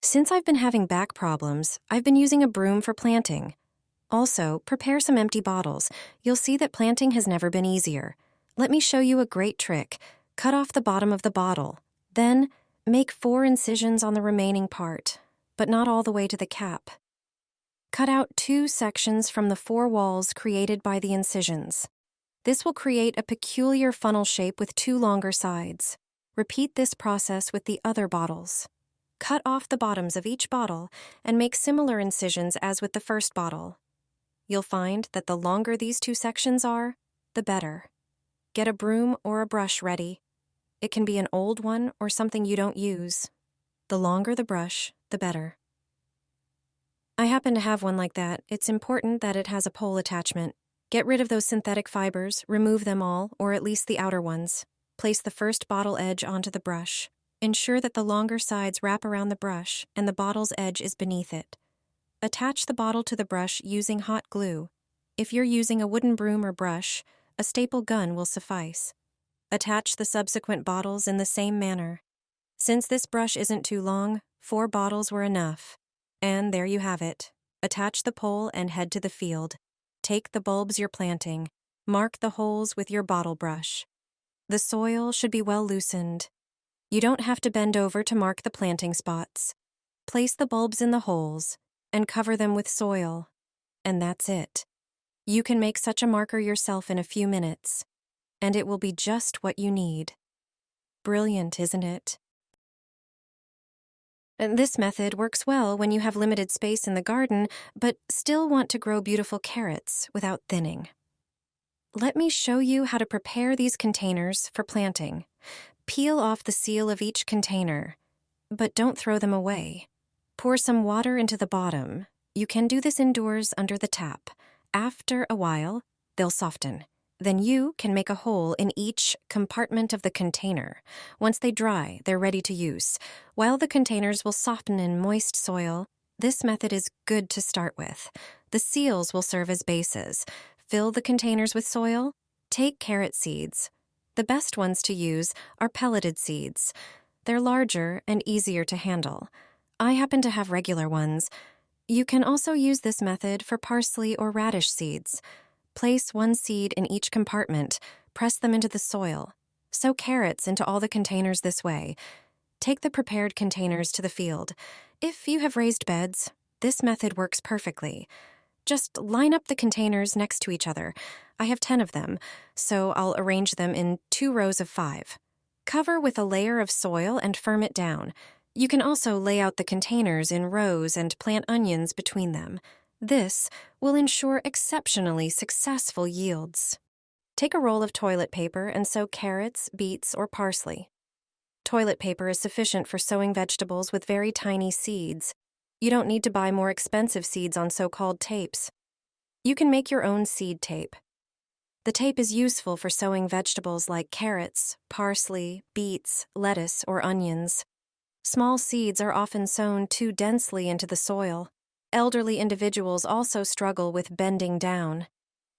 Since I've been having back problems, I've been using a broom for planting. Also, prepare some empty bottles. You'll see that planting has never been easier. Let me show you a great trick. Cut off the bottom of the bottle. Then, make 4 incisions on the remaining part, but not all the way to the cap. Cut out 2 sections from the 4 walls created by the incisions. This will create a peculiar funnel shape with 2 longer sides. Repeat this process with the other bottles. Cut off the bottoms of each bottle and make similar incisions as with the first bottle. You'll find that the longer these 2 sections are, the better. Get a broom or a brush ready. It can be an old one or something you don't use. The longer the brush, the better. I happen to have one like that. It's important that it has a pole attachment. Get rid of those synthetic fibers, remove them all, or at least the outer ones. Place the first bottle edge onto the brush. Ensure that the longer sides wrap around the brush and the bottle's edge is beneath it. Attach the bottle to the brush using hot glue. If you're using a wooden broom or brush, a staple gun will suffice. Attach the subsequent bottles in the same manner. Since this brush isn't too long, 4 bottles were enough. And there you have it. Attach the pole and head to the field. Take the bulbs you're planting. Mark the holes with your bottle brush. The soil should be well loosened. You don't have to bend over to mark the planting spots. Place the bulbs in the holes and cover them with soil. And that's it. You can make such a marker yourself in a few minutes, and it will be just what you need. Brilliant, isn't it? And this method works well when you have limited space in the garden, but still want to grow beautiful carrots without thinning. Let me show you how to prepare these containers for planting. Peel off the seal of each container, but don't throw them away. Pour some water into the bottom. You can do this indoors under the tap. After a while, they'll soften. Then you can make a hole in each compartment of the container. Once they dry, they're ready to use. While the containers will soften in moist soil, this method is good to start with. The seals will serve as bases. Fill the containers with soil. Take carrot seeds. The best ones to use are pelleted seeds. They're larger and easier to handle. I happen to have regular ones. You can also use this method for parsley or radish seeds. Place 1 seed in each compartment. Press them into the soil. Sow carrots into all the containers this way. Take the prepared containers to the field. If you have raised beds, this method works perfectly. Just line up the containers next to each other. I have 10 of them, so I'll arrange them in 2 rows of 5. Cover with a layer of soil and firm it down. You can also lay out the containers in rows and plant onions between them. This will ensure exceptionally successful yields. Take a roll of toilet paper and sow carrots, beets, or parsley. Toilet paper is sufficient for sowing vegetables with very tiny seeds. You don't need to buy more expensive seeds on so-called tapes. You can make your own seed tape. The tape is useful for sowing vegetables like carrots, parsley, beets, lettuce, or onions. Small seeds are often sown too densely into the soil. Elderly individuals also struggle with bending down.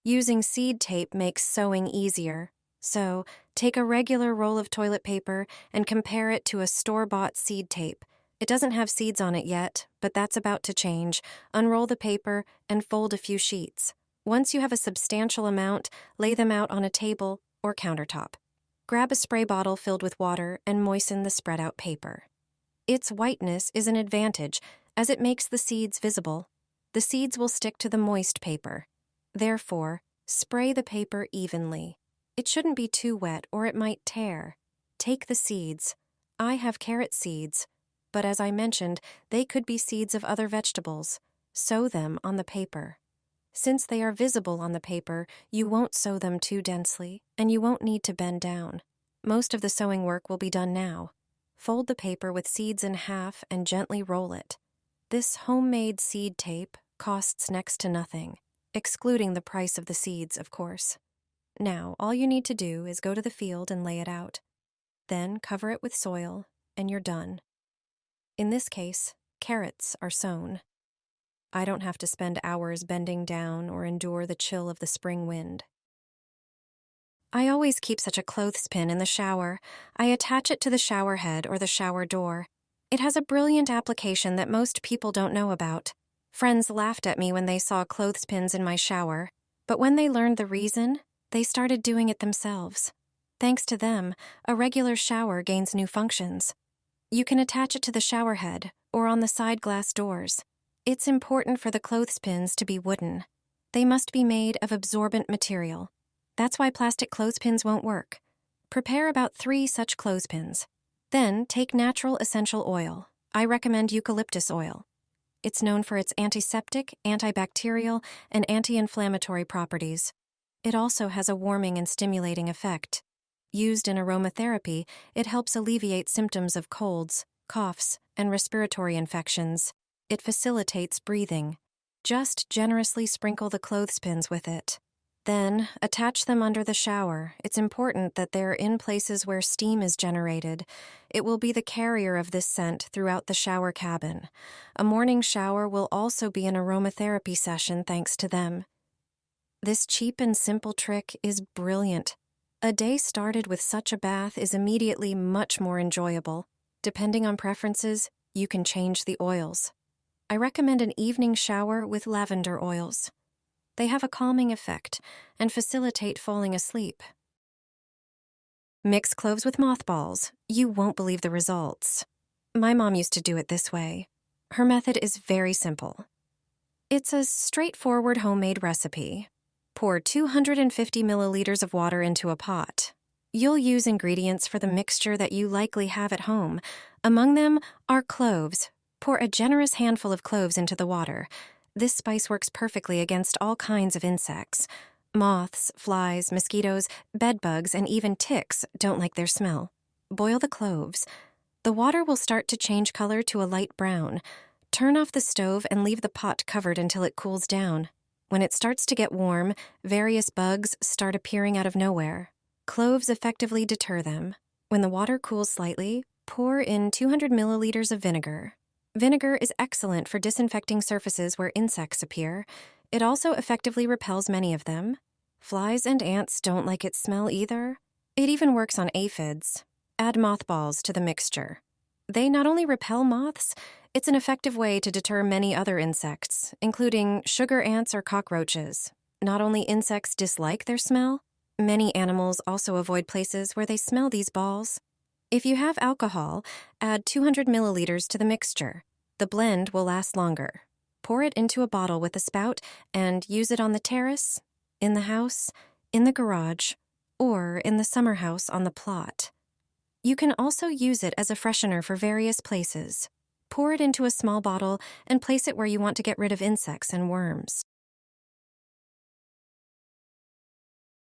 Using seed tape makes sowing easier. So, take a regular roll of toilet paper and compare it to a store-bought seed tape. It doesn't have seeds on it yet, but that's about to change. Unroll the paper and fold a few sheets. Once you have a substantial amount, lay them out on a table or countertop. Grab a spray bottle filled with water and moisten the spread-out paper. Its whiteness is an advantage, as it makes the seeds visible. The seeds will stick to the moist paper. Therefore, spray the paper evenly. It shouldn't be too wet or it might tear. Take the seeds. I have carrot seeds, but as I mentioned, they could be seeds of other vegetables. Sow them on the paper. Since they are visible on the paper, you won't sow them too densely, and you won't need to bend down. Most of the sewing work will be done now. Fold the paper with seeds in half and gently roll it. This homemade seed tape costs next to nothing, excluding the price of the seeds, of course. Now, all you need to do is go to the field and lay it out. Then cover it with soil, and you're done. In this case, carrots are sown. I don't have to spend hours bending down or endure the chill of the spring wind. I always keep such a clothespin in the shower. I attach it to the shower head or the shower door. It has a brilliant application that most people don't know about. Friends laughed at me when they saw clothespins in my shower, but when they learned the reason, they started doing it themselves. Thanks to them, a regular shower gains new functions. You can attach it to the shower head or on the side glass doors. It's important for the clothespins to be wooden. They must be made of absorbent material. That's why plastic clothespins won't work. Prepare about 3 such clothespins. Then take natural essential oil. I recommend eucalyptus oil. It's known for its antiseptic, antibacterial, and anti-inflammatory properties. It also has a warming and stimulating effect. Used in aromatherapy, it helps alleviate symptoms of colds, coughs, and respiratory infections. It facilitates breathing. Just generously sprinkle the clothespins with it. Then, attach them under the shower. It's important that they're in places where steam is generated. It will be the carrier of this scent throughout the shower cabin. A morning shower will also be an aromatherapy session thanks to them. This cheap and simple trick is brilliant. A day started with such a bath is immediately much more enjoyable. Depending on preferences, you can change the oils. I recommend an evening shower with lavender oils. They have a calming effect and facilitate falling asleep. Mix cloves with mothballs. You won't believe the results. My mom used to do it this way. Her method is very simple. It's a straightforward homemade recipe. Pour 250 milliliters of water into a pot. You'll use ingredients for the mixture that you likely have at home. Among them are cloves. Pour a generous handful of cloves into the water. This spice works perfectly against all kinds of insects. Moths, flies, mosquitoes, bedbugs, and even ticks don't like their smell. Boil the cloves. The water will start to change color to a light brown. Turn off the stove and leave the pot covered until it cools down. When it starts to get warm, various bugs start appearing out of nowhere. Cloves effectively deter them. When the water cools slightly, pour in 200 milliliters of vinegar. Vinegar is excellent for disinfecting surfaces where insects appear. It also effectively repels many of them. Flies and ants don't like its smell either. It even works on aphids. Add mothballs to the mixture. They not only repel moths, it's an effective way to deter many other insects, including sugar ants or cockroaches. Not only insects dislike their smell, many animals also avoid places where they smell these balls. If you have alcohol, add 200 milliliters to the mixture. The blend will last longer. Pour it into a bottle with a spout and use it on the terrace, in the house, in the garage, or in the summer house on the plot. You can also use it as a freshener for various places. Pour it into a small bottle and place it where you want to get rid of insects and worms.